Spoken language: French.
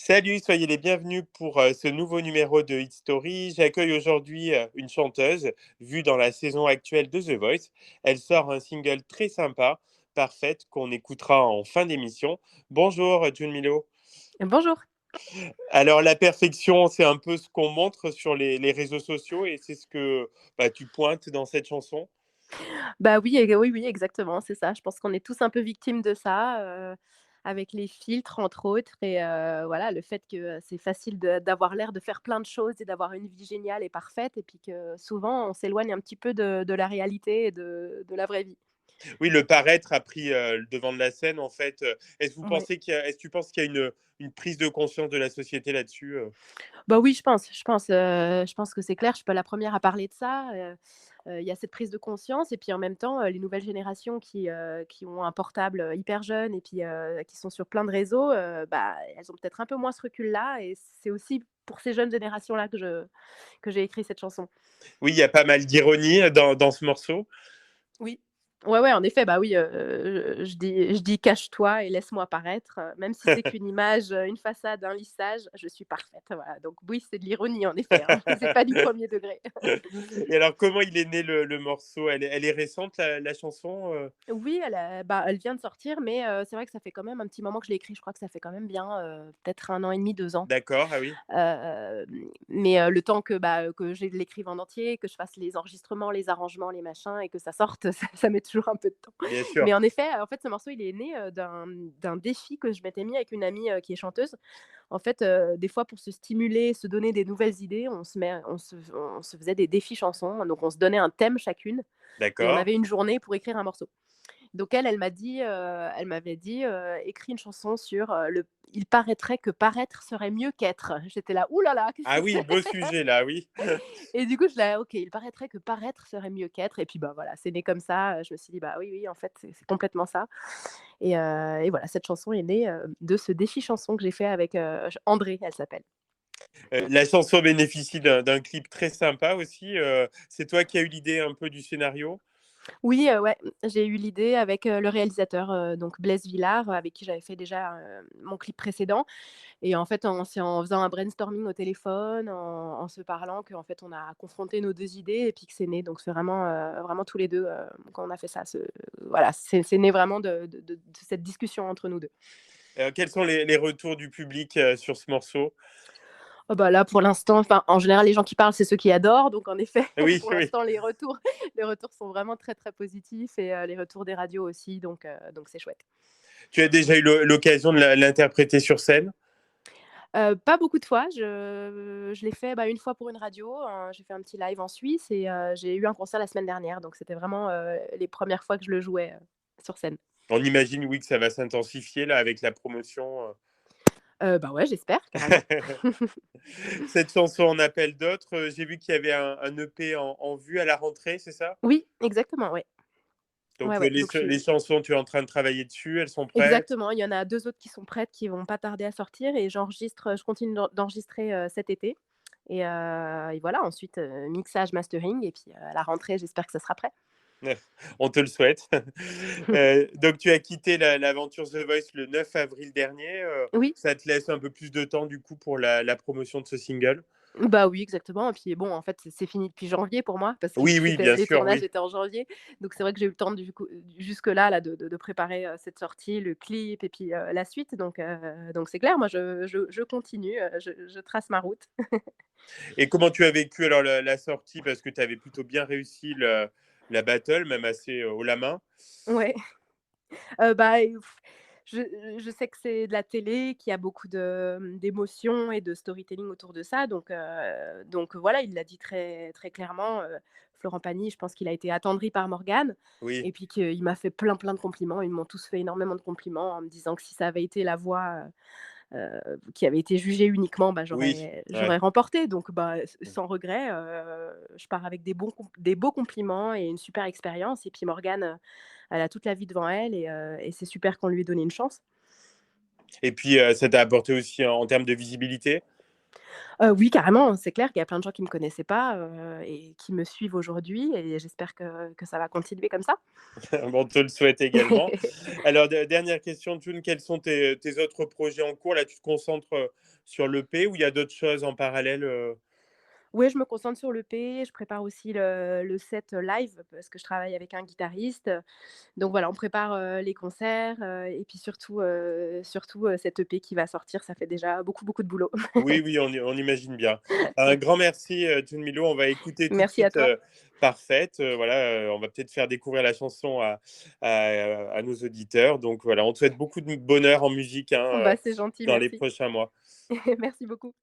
Salut, soyez les bienvenus pour ce nouveau numéro de Hit Story. J'accueille aujourd'hui une chanteuse vue dans la saison actuelle de The Voice. Elle sort un single très sympa, Parfaite, qu'on écoutera en fin d'émission. Bonjour, June Milo. Bonjour. Alors, la perfection, c'est un peu ce qu'on montre sur les réseaux sociaux et c'est ce que tu pointes dans cette chanson. Bah, oui et oui, oui, exactement, c'est ça. Je pense qu'on est tous un peu victimes de ça, avec les filtres entre autres et voilà, le fait que, c'est facile d'avoir l'air de faire plein de choses et d'avoir une vie géniale et parfaite et puis que souvent on s'éloigne un petit peu de la réalité et de la vraie vie. Oui, le paraître a pris le devant de la scène, en fait. Ouais. Est-ce que tu penses qu'il y a une prise de conscience de la société là-dessus? Bah, oui, je pense que c'est clair, je suis pas la première à parler de ça, il y a cette prise de conscience et puis en même temps, les nouvelles générations qui ont un portable, hyper jeune et puis, qui sont sur plein de réseaux, bah, elles ont peut-être un peu moins ce recul-là et c'est aussi pour ces jeunes générations-là que j'ai écrit cette chanson. Oui, il y a pas mal d'ironie dans ce morceau. Oui. Ouais, ouais, en effet, bah, oui, je dis: «Cache-toi et laisse-moi paraître», même si c'est qu'une image, une façade, un lissage, je suis parfaite, voilà. Donc oui, c'est de l'ironie en effet, hein, c'est pas du premier degré. Et alors, comment il est né le morceau? Elle est récente, la chanson? Oui, elle vient de sortir, mais c'est vrai que ça fait quand même un petit moment que je l'ai écrit. Je crois que ça fait quand même bien, peut-être 1 an et demi, 2 ans. D'accord, ah oui, Mais le temps que je l'écrive en entier, que je fasse les enregistrements, les arrangements, les machins et que ça sorte, ça met toujours un peu de temps. bien sûr. Mais en effet, en fait, ce morceau, il est né, d'un défi que je m'étais mis avec une amie, qui est chanteuse. En fait, des fois pour se stimuler, se donner des nouvelles idées, on se faisait des défis chansons. Donc on se donnait un thème chacune et on D'accord. avait une journée pour écrire un morceau. Donc elle m'a dit, elle m'avait dit, «Écris une chanson sur, le il paraîtrait que paraître serait mieux qu'être». J'étais là: «Ouh là là, qu'est-ce Ah que oui, c'est?» beau sujet là, oui. Et du coup, je là: «OK, il paraîtrait que paraître serait mieux qu'être» et puis, bah, voilà, c'est né comme ça, je me suis dit: «Bah, oui, oui, en fait, c'est complètement ça» et voilà, cette chanson est née, de ce défi chanson que j'ai fait avec, André, elle s'appelle. La chanson bénéficie d'un clip très sympa aussi. C'est toi qui as eu l'idée un peu du scénario? Oui, ouais, j'ai eu l'idée avec, le réalisateur, donc Blaise Villard, avec qui j'avais fait déjà, mon clip précédent et en fait, c'est en faisant un brainstorming au téléphone, en se parlant qu'en fait, on a confronté nos 2 idées et puis que c'est né. Donc c'est vraiment, vraiment tous les 2 qu'on a fait ça. Voilà, c'est né vraiment de cette discussion entre nous 2. Quels sont les retours du public, sur ce morceau? Oh bah, là, pour l'instant, enfin, en général, les gens qui parlent, c'est ceux qui adorent. Donc en effet, Oui, pour oui. l'instant, les retours sont vraiment très, très positifs et les retours des radios aussi, donc c'est chouette. Tu as déjà eu l'occasion de l'interpréter sur scène? Pas beaucoup de fois, je l'ai fait, bah, une fois pour une radio, j'ai fait un petit live en Suisse et j'ai eu un concert la semaine dernière, donc c'était vraiment, les premières fois que je le jouais, sur scène. On imagine, oui, que ça va s'intensifier là avec la promotion. Bah, ouais, j'espère carrément. Cette chanson en appelle d'autres. J'ai vu qu'il y avait un EP en vue à la rentrée, c'est ça? Oui, exactement, ouais. Ouais, Donc ouais, les donc je les suis chansons, tu es en train de travailler dessus, elles sont prêtes? exactement, il y en a 2 autres qui sont prêtes, qui vont pas tarder à sortir et je continue d'enregistrer, cet été et voilà, ensuite, mixage, mastering et puis, à la rentrée, j'espère que ça sera prêt. On te le souhaite. Donc tu as quitté l'aventure The Voice le 9 avril dernier. Oui. Ça te laisse un peu plus de temps du coup pour la promotion de ce single? Bah, oui, exactement et puis bon, en fait, c'est fini depuis janvier pour moi parce que Oui, oui, bien les sûr, tournages oui. étaient en janvier. Donc c'est vrai que j'ai eu le temps du coup jusque-là, là, de préparer, cette sortie, le clip et puis, la suite. Donc c'est clair, moi je continue, je trace ma route. Et comment tu as vécu alors la sortie? Parce que tu avais plutôt bien réussi la battle, même assez haut la main. Ouais, bah, je je sais que c'est de la télé, qu'il y a beaucoup d'émotions et de storytelling autour de ça. Donc voilà, il l'a dit très très clairement, Florent Pagny, je pense qu'il a été attendri par Morgane Oui, et puis qu'il m'a fait plein, plein de compliments. Ils m'ont tous fait énormément de compliments en me disant que si ça avait été la voix, qui avait été jugée uniquement, bah, oui, j'aurais ouais. remporté. Donc bah, sans regret, je pars avec des beaux compliments et une super expérience et puis Morgane, elle a toute la vie devant elle et c'est super qu'on lui ait donné une chance. Et puis, ça t'a apporté aussi en termes de visibilité? Oui, carrément, c'est clair qu'il y a plein de gens qui me connaissaient pas, et qui me suivent aujourd'hui et j'espère que ça va continuer comme ça. Bon, on te le souhaite également. Alors, dernière question, June, quels sont tes autres projets en cours? Là, tu te concentres sur l'EP ou il y a d'autres choses en parallèle? Oui, je me concentre sur l'EP, je prépare aussi le set live parce que je travaille avec un guitariste, donc voilà, on prépare, les concerts, et puis surtout, cette EP qui va sortir, ça fait déjà beaucoup, beaucoup de boulot. Oui, oui, on imagine bien. Un grand merci, June Milo. On va écouter tout de Merci à suite toi. Parfaite. Voilà, on va peut-être faire découvrir la chanson à nos auditeurs. Donc voilà, on te souhaite beaucoup de bonheur en musique hein, Bah, c'est gentil, dans les merci. prochains mois. Merci beaucoup.